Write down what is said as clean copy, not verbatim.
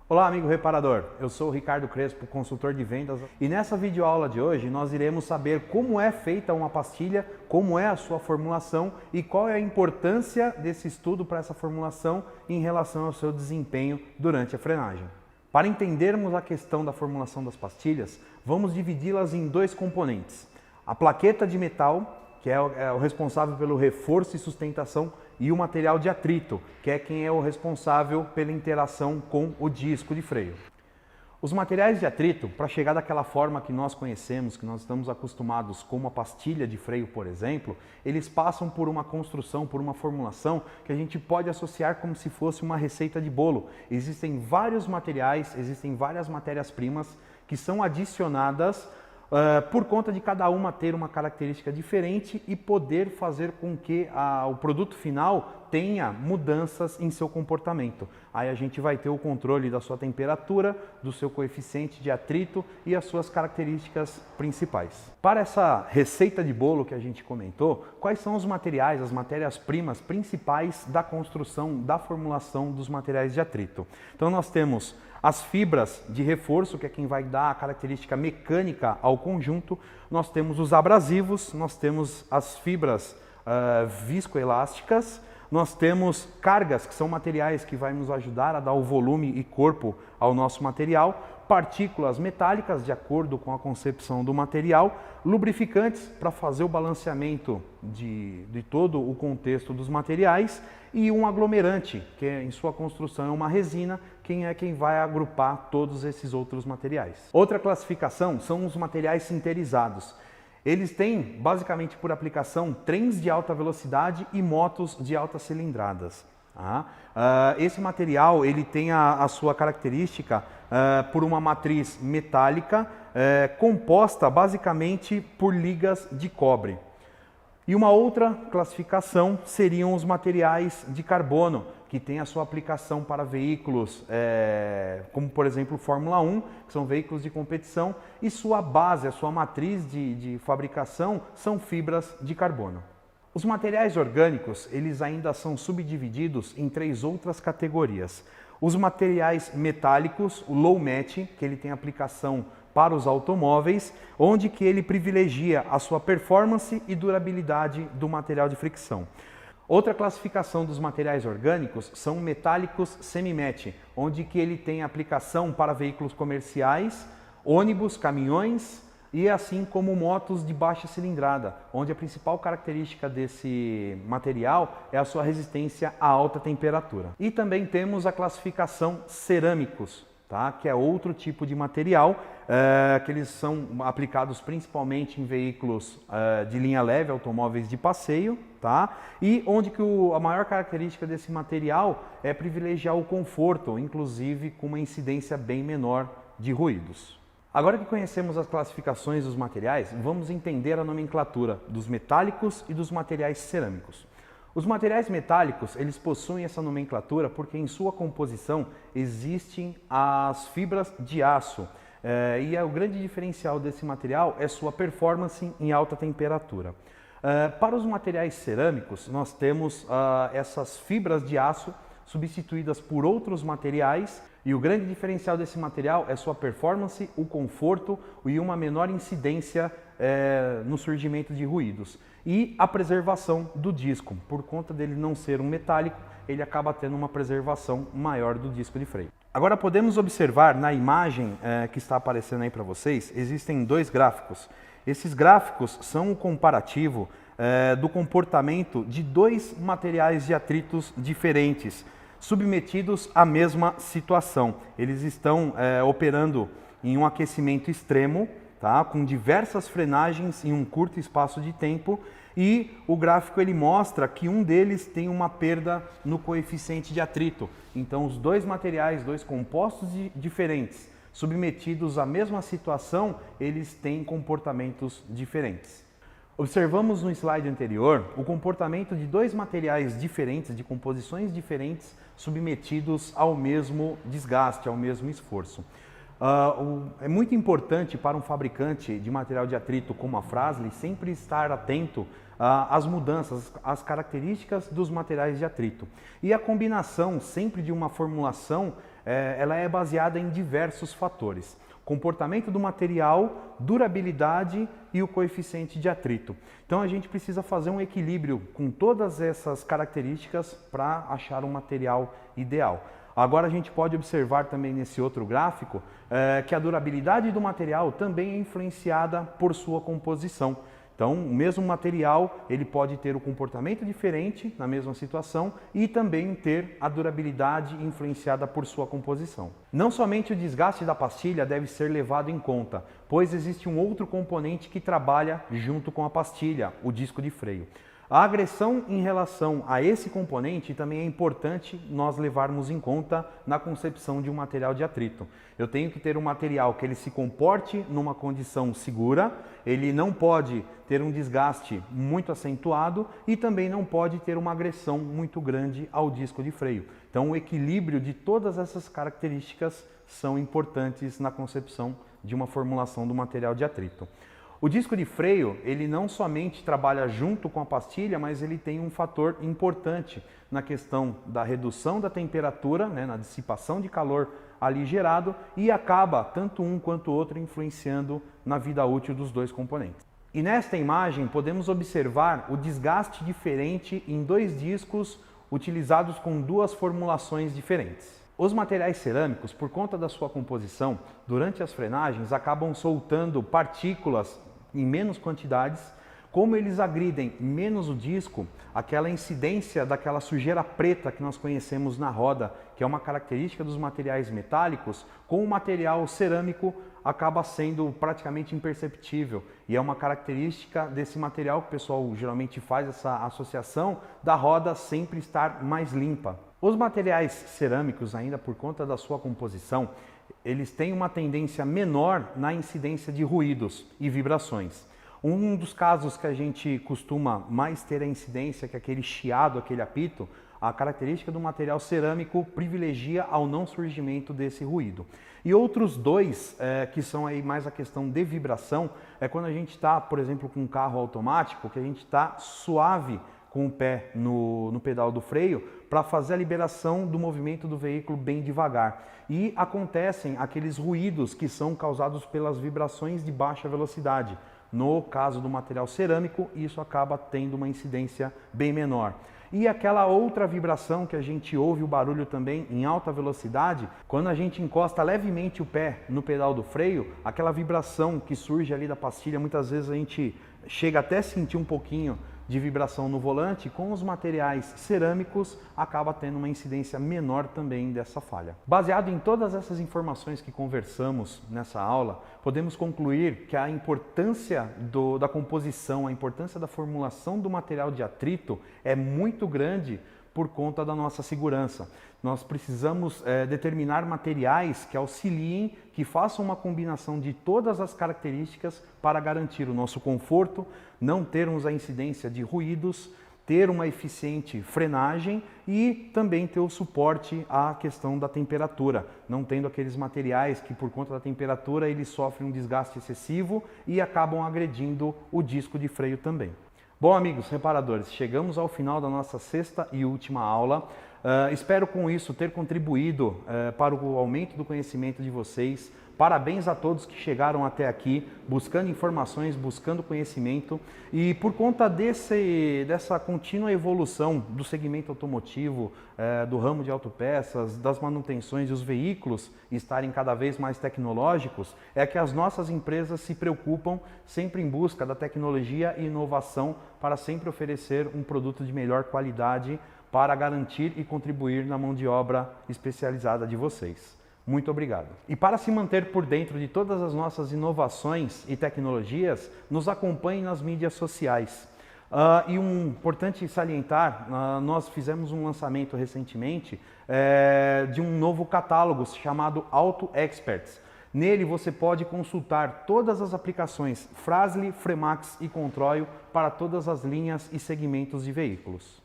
Olá, amigo reparador. Eu sou o Ricardo Crespo, consultor de vendas, e nessa videoaula de hoje nós iremos saber como é feita uma pastilha, como é a sua formulação e qual é a importância desse estudo para essa formulação em relação ao seu desempenho durante a frenagem. Para entendermos a questão da formulação das pastilhas, vamos dividi-las em dois componentes. A plaqueta de metal, que é o responsável pelo reforço e sustentação, e o material de atrito, que é quem é o responsável pela interação com o disco de freio. Os materiais de atrito, para chegar daquela forma que nós conhecemos, que nós estamos acostumados, como a pastilha de freio, por exemplo, eles passam por uma construção, por uma formulação que a gente pode associar como se fosse uma receita de bolo. Existem vários materiais, existem várias matérias-primas que são adicionadas por conta de cada uma ter uma característica diferente e poder fazer com que o produto final tenha mudanças em seu comportamento. Aí a gente vai ter o controle da sua temperatura, do seu coeficiente de atrito e as suas características principais. Para essa receita de bolo que a gente comentou, quais são os materiais, as matérias-primas principais da construção, da formulação dos materiais de atrito? Então nós temos as fibras de reforço, que é quem vai dar a característica mecânica ao conjunto. Nós temos os abrasivos, nós temos as fibras viscoelásticas, nós temos cargas, que são materiais que vai nos ajudar a dar o volume e corpo ao nosso material, partículas metálicas, de acordo com a concepção do material, lubrificantes para fazer o balanceamento de todo o contexto dos materiais e um aglomerante, que em sua construção é uma resina, quem vai agrupar todos esses outros materiais. Outra classificação são os materiais sinterizados. Eles têm, basicamente por aplicação, trens de alta velocidade e motos de altas cilindradas. Esse material ele tem a sua característica por uma matriz metálica composta basicamente por ligas de cobre. E uma outra classificação seriam os materiais de carbono, que tem a sua aplicação para veículos como, por exemplo, Fórmula 1, que são veículos de competição, e sua base, a sua matriz de fabricação são fibras de carbono. Os materiais orgânicos, eles ainda são subdivididos em três outras categorias. Os materiais metálicos, o low match, que ele tem aplicação para os automóveis, onde que ele privilegia a sua performance e durabilidade do material de fricção. Outra classificação dos materiais orgânicos são metálicos semi-match, onde que ele tem aplicação para veículos comerciais, ônibus, caminhões e assim como motos de baixa cilindrada, onde a principal característica desse material é a sua resistência a alta temperatura. E também temos a classificação cerâmicos, que é outro tipo de material, que eles são aplicados principalmente em veículos de linha leve, automóveis de passeio, e onde que a maior característica desse material é privilegiar o conforto, inclusive com uma incidência bem menor de ruídos. Agora que conhecemos as classificações dos materiais, vamos entender a nomenclatura dos metálicos e dos materiais cerâmicos. Os materiais metálicos, eles possuem essa nomenclatura porque em sua composição existem as fibras de aço. E o grande diferencial desse material é sua performance em alta temperatura. Para os materiais cerâmicos, nós temos essas fibras de aço substituídas por outros materiais, e o grande diferencial desse material é sua performance, o conforto e uma menor incidência no surgimento de ruídos. E a preservação do disco, por conta dele não ser um metálico, ele acaba tendo uma preservação maior do disco de freio. Agora podemos observar na imagem que está aparecendo aí para vocês, existem dois gráficos. Esses gráficos são um comparativo do comportamento de dois materiais de atritos diferentes, submetidos à mesma situação. Eles estão operando em um aquecimento extremo, com diversas frenagens em um curto espaço de tempo, e o gráfico ele mostra que um deles tem uma perda no coeficiente de atrito. Então os dois materiais, dois compostos diferentes, submetidos à mesma situação, eles têm comportamentos diferentes. Observamos no slide anterior o comportamento de dois materiais diferentes, de composições diferentes, submetidos ao mesmo desgaste, ao mesmo esforço. É muito importante para um fabricante de material de atrito como a Fras-le sempre estar atento às mudanças, às características dos materiais de atrito. E a combinação sempre de uma formulação, ela é baseada em diversos fatores. Comportamento do material, durabilidade e o coeficiente de atrito. Então a gente precisa fazer um equilíbrio com todas essas características para achar um material ideal. Agora a gente pode observar também nesse outro gráfico que a durabilidade do material também é influenciada por sua composição. Então, o mesmo material ele pode ter um comportamento diferente na mesma situação e também ter a durabilidade influenciada por sua composição. Não somente o desgaste da pastilha deve ser levado em conta, pois existe um outro componente que trabalha junto com a pastilha, o disco de freio. A agressão em relação a esse componente também é importante nós levarmos em conta na concepção de um material de atrito. Eu tenho que ter um material que ele se comporte numa condição segura, ele não pode ter um desgaste muito acentuado e também não pode ter uma agressão muito grande ao disco de freio. Então o equilíbrio de todas essas características são importantes na concepção de uma formulação do material de atrito. O disco de freio, ele não somente trabalha junto com a pastilha, mas ele tem um fator importante na questão da redução da temperatura, na dissipação de calor ali gerado e acaba, tanto um quanto o outro, influenciando na vida útil dos dois componentes. E nesta imagem podemos observar o desgaste diferente em dois discos utilizados com duas formulações diferentes. Os materiais cerâmicos, por conta da sua composição, durante as frenagens, acabam soltando partículas em menos quantidades. Como eles agridem menos o disco, aquela incidência daquela sujeira preta que nós conhecemos na roda, que é uma característica dos materiais metálicos, com o material cerâmico acaba sendo praticamente imperceptível. E é uma característica desse material que o pessoal geralmente faz essa associação da roda sempre estar mais limpa. Os materiais cerâmicos, ainda por conta da sua composição, eles têm uma tendência menor na incidência de ruídos e vibrações. Um dos casos que a gente costuma mais ter a incidência, que é aquele chiado, aquele apito, a característica do material cerâmico privilegia ao não surgimento desse ruído. E outros dois, que são aí mais a questão de vibração, é quando a gente está, por exemplo, com um carro automático, que a gente está suave com o pé no pedal do freio para fazer a liberação do movimento do veículo bem devagar. E acontecem aqueles ruídos que são causados pelas vibrações de baixa velocidade. No caso do material cerâmico, isso acaba tendo uma incidência bem menor. E aquela outra vibração que a gente ouve o barulho também em alta velocidade, quando a gente encosta levemente o pé no pedal do freio, aquela vibração que surge ali da pastilha, muitas vezes a gente chega até a sentir um pouquinho de vibração no volante. Com os materiais cerâmicos acaba tendo uma incidência menor também dessa falha. Baseado em todas essas informações que conversamos nessa aula, podemos concluir que a importância da composição, a importância da formulação do material de atrito é muito grande por conta da nossa segurança. Nós precisamos determinar materiais que auxiliem, que façam uma combinação de todas as características para garantir o nosso conforto, não termos a incidência de ruídos, ter uma eficiente frenagem e também ter o suporte à questão da temperatura, não tendo aqueles materiais que por conta da temperatura eles sofrem um desgaste excessivo e acabam agredindo o disco de freio também. Bom, amigos reparadores, chegamos ao final da nossa sexta e última aula. Espero com isso ter contribuído para o aumento do conhecimento de vocês. Parabéns a todos que chegaram até aqui, buscando informações, buscando conhecimento. E por conta dessa contínua evolução do segmento automotivo, do ramo de autopeças, das manutenções e os veículos estarem cada vez mais tecnológicos, é que as nossas empresas se preocupam sempre em busca da tecnologia e inovação para sempre oferecer um produto de melhor qualidade para garantir e contribuir na mão de obra especializada de vocês. Muito obrigado. E para se manter por dentro de todas as nossas inovações e tecnologias, nos acompanhe nas mídias sociais. E importante salientar, nós fizemos um lançamento recentemente de um novo catálogo chamado Auto Experts. Nele você pode consultar todas as aplicações Fras-le, Fremax e Controil para todas as linhas e segmentos de veículos.